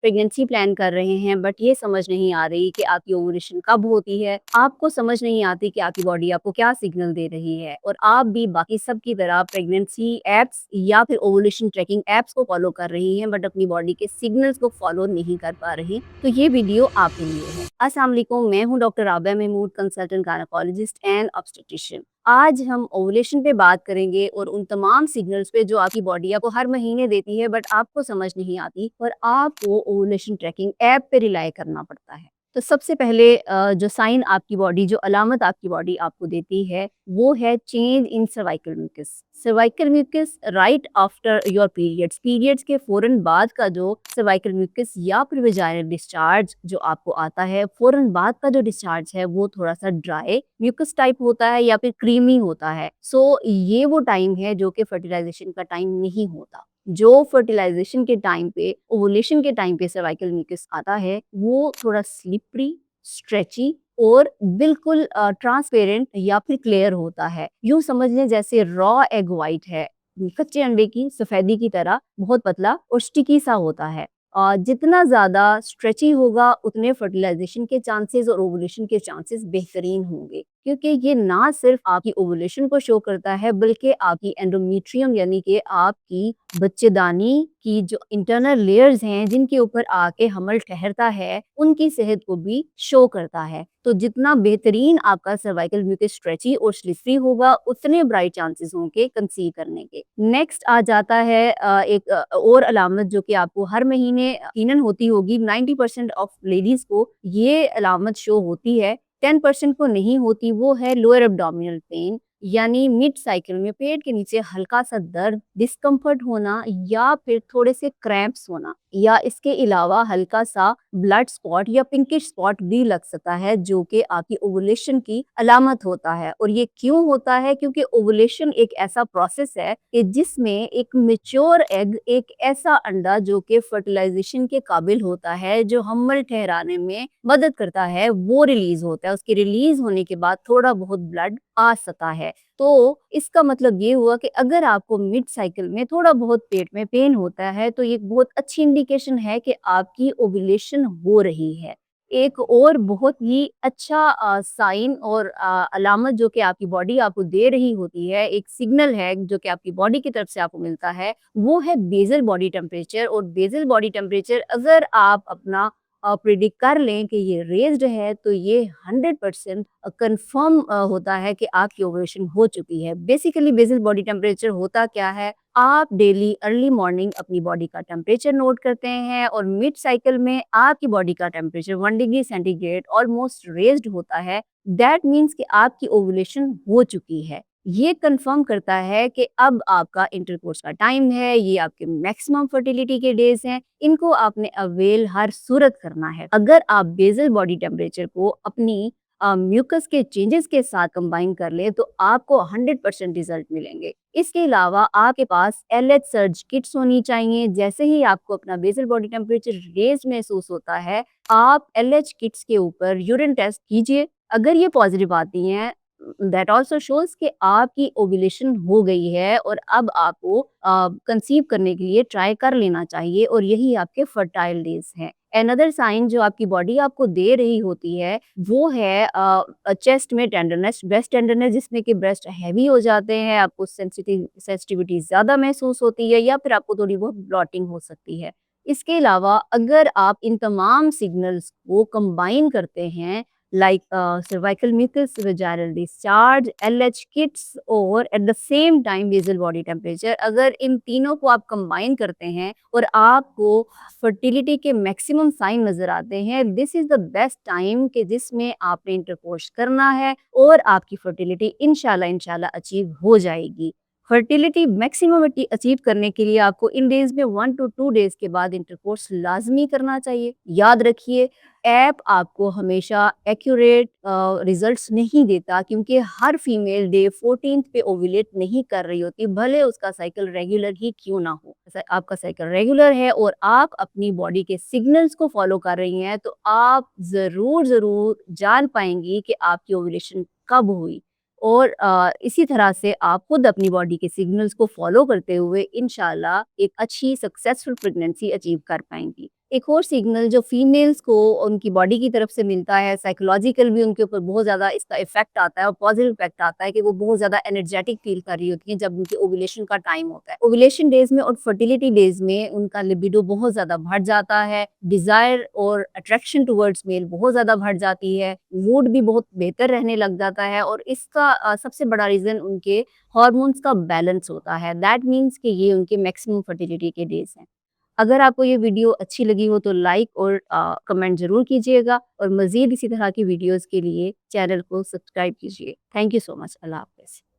Pregnancy plan कर रहे हैं बट ये समझ नहीं आ रही कि आपकी ओवुलेशन कब होती है, आपको समझ नहीं आती कि आपकी बॉडी आपको क्या सिग्नल दे रही है और आप भी बाकी सब की तरह प्रेगनेंसी एप्स या फिर ओवुलेशन ट्रैकिंग एप्स को फॉलो कर रही हैं बट अपनी बॉडी के सिग्नल्स को फॉलो नहीं कर पा रही, तो ये वीडियो आपके लिए है। अस्सलाम वालेकुम, मैं हूँ doctor Abiya Mahmood, consultant gynaecologist and obstetrician. आज हम ओवुलेशन पे बात करेंगे और उन तमाम सिग्नल्स पे जो आपकी बॉडी आपको हर महीने देती है बट आपको समझ नहीं आती और आपको ओवुलेशन ट्रैकिंग ऐप पे रिलाई करना पड़ता है। तो सबसे पहले जो साइन आपकी बॉडी, जो अलामत आपकी बॉडी आपको देती है, वो है change in cervical mucus. Cervical mucus right after your periods, periods के फौरन बाद का जो सर्वाइकल म्यूकस या फिर वेजाइनल डिस्चार्ज जो आपको आता है, फौरन बाद का जो डिस्चार्ज है वो थोड़ा सा ड्राई म्यूकस टाइप होता है या फिर क्रीमी होता है। सो ये वो टाइम है जो कि फर्टिलाइजेशन का टाइम नहीं होता। जो फर्टिलाइजेशन के टाइम पे, ओवुलेशन के टाइम पे सर्वाइकल म्यूकस आता है, वो थोड़ा स्लिपरी, स्ट्रेची और बिल्कुल ट्रांसपेरेंट या फिर क्लियर होता है। यूं समझ लें जैसे रॉ एग वाइट है, कच्चे अंडे की सफेदी की तरह बहुत पतला और स्टिकी सा होता है। जितना ज्यादा स्ट्रेची होगा उतने फर्टिलाइजेशन के चांसेस और ओवुलेशन के चांसेस बेहतरीन होंगे, क्योंकि ये ना सिर्फ आपकी ओवुलेशन को शो करता है बल्कि आपकी एंडोमेट्रियम यानी कि आपकी बच्चेदानी की जो इंटरनल लेयर्स हैं जिनके ऊपर आके हमल ठहरता है, उनकी सेहत को भी शो करता है। तो जितना बेहतरीन आपका सर्वाइकल म्यूकस स्ट्रेची और स्लिपरी होगा, उतने ब्राइट चांसेस होंगे कंसीव करने के। नेक्स्ट आ जाता है एक और अलामत जो कि आपको हर महीने यकीनन होती होगी। 90% ऑफ लेडीज को ये अलामत शो होती है, 10% को नहीं होती। वो है लोअर एब्डोमिनल पेन, यानी मिड साइकिल में पेट के नीचे हल्का सा दर्द, डिस्कम्फर्ट होना या फिर थोड़े से क्रैम्प्स होना, या इसके अलावा हल्का सा ब्लड स्पॉट या पिंकिश स्पॉट भी लग सकता है जो कि आपकी ओवुलेशन की अलामत होता है। और ये क्यों होता है? क्योंकि ओवुलेशन एक ऐसा प्रोसेस है कि जिसमें एक मेच्योर एग, एक ऐसा अंडा जो कि फर्टिलाइजेशन के काबिल होता है, जो हमल ठहराने में मदद करता है, वो रिलीज होता है। उसके रिलीज होने के बाद थोड़ा बहुत ब्लड आ सकता है। तो इसका मतलब ये हुआ कि अगर आपको मिड साइकिल में थोड़ा बहुत पेट में पेन होता है तो ये बहुत अच्छी इंडिकेशन है कि आपकी ओव्यूलेशन हो रही है। एक और बहुत ही अच्छा साइन और अलामत जो कि आपकी बॉडी आपको दे रही होती है, एक सिग्नल है जो कि आपकी बॉडी की तरफ से आपको मिलता है, वो है बेसल बॉडी टेम्परेचर। और बेसल बॉडी टेम्परेचर अगर आप अपना प्रिडिक्ट कर लें कि ये रेज्ड है, तो ये 100% कंफर्म होता है कि आपकी ओवुलेशन हो चुकी है। बेसिकली बेसल बॉडी टेम्परेचर होता क्या है? आप डेली अर्ली मॉर्निंग अपनी बॉडी का टेम्परेचर नोट करते हैं और मिड साइकिल में आपकी बॉडी का temperature 1 degree centigrade almost raised होता है। दैट मीन्स कि आपकी ओवुलेशन हो चुकी है। ये कंफर्म करता है कि अब आपका इंटरकोर्स का टाइम है, ये आपके मैक्सिमम फर्टिलिटी के डेज हैं, इनको आपने अवेल हर सूरत करना है। अगर आप बेसल बॉडी टेम्परेचर को अपनी म्यूकस के चेंजेस के साथ कंबाइन कर ले तो आपको 100% रिजल्ट मिलेंगे। इसके अलावा आपके पास एलएच सर्ज किट्स होनी चाहिए। जैसे ही आपको अपना बेसल बॉडी टेम्परेचर रेज महसूस होता है, आप एलएच किट्स के ऊपर यूरिन टेस्ट कीजिए। अगर ये पॉजिटिव आती हैं, दैट ऑल्सो शोज कि आपकी ओव्यूलेशन हो गई है और अब आपको कंसीव करने के लिए ट्राई कर लेना चाहिए और यही आपके फर्टाइल डेज हैं। अनदर साइन जो आपकी बॉडी आपको दे रही होती है वो है चेस्ट में टेंडरनेस, ब्रेस्ट टेंडरनेस, जिसमें कि ब्रेस्ट हैवी हो जाते हैं, आपको सेंसिटिविटी ज्यादा महसूस होती है या फिर आपको थोड़ी बहुत ब्लॉटिंग हो सकती है। इसके अलावा अगर आप इन तमाम सिग्नल्स को कंबाइन करते हैं, like cervical mucus, vaginal discharge, LH kits और at the same time basal body temperature, अगर इन तीनों को आप कंबाइन करते हैं और आपको फर्टिलिटी के मैक्सिमम साइन नजर आते हैं, this is the best time कि जिसमें आपने इंटरकोर्स करना है और आपकी फर्टिलिटी इंशाल्लाह इंशाल्लाह अचीव हो जाएगी। फर्टिलिटी मैक्सिमम अचीव करने के लिए आपको इन डेज में 1 to 2 डेज के बाद इंटरकोर्स लाजमी करना चाहिए। याद रखिए, ऐप आपको हमेशा एक्यूरेट रिजल्ट्स नहीं देता, क्योंकि हर फीमेल डे 14th पे ओव्यूलेट नहीं कर रही होती, भले उसका साइकिल रेगुलर ही क्यों ना हो। आपका साइकिल रेगुलर है और आप अपनी बॉडी के सिग्नल्स को फॉलो कर रही हैं, तो आप जरूर जरूर जान पाएंगी कि आपकी ओव्यूलेशन कब हुई। और इसी तरह से आप खुद अपनी बॉडी के सिग्नल्स को फॉलो करते हुए इंशाल्लाह एक अच्छी सक्सेसफुल प्रेगनेंसी अचीव कर पाएंगी। एक और सिग्नल जो फीमेल्स को उनकी बॉडी की तरफ से मिलता है, साइकोलॉजिकल भी उनके ऊपर बहुत ज़्यादा इसका इफ़ेक्ट आता है और पॉज़िटिव इफ़ेक्ट आता है कि वो बहुत ज़्यादा एनर्जेटिक फ़ील कर रही होती हैं जब उनके ओव्यूलेशन का टाइम होता है। ओव्यूलेशन डेज़ में और फर्टिलिटी डेज़ में उनका लिबिडो बहुत ज़्यादा बढ़ जाता है, डिज़ायर और अट्रैक्शन टुवर्ड्स मेल बहुत ज़्यादा बढ़ जाती है, मूड भी बहुत बेहतर रहने लग जाता है और इसका सबसे बड़ा रीज़न उनके हार्मोन्स का बैलेंस होता है। दैट मीन्स कि ये उनके मैक्सिमम फर्टिलिटी के डेज़ हैं। अगर आपको ये वीडियो अच्छी लगी हो तो लाइक और कमेंट ज़रूर कीजिएगा और मज़ीद इसी तरह की वीडियोज़ के लिए चैनल को सब्सक्राइब कीजिए। Thank you so much. अल्लाह हाफ़िज़।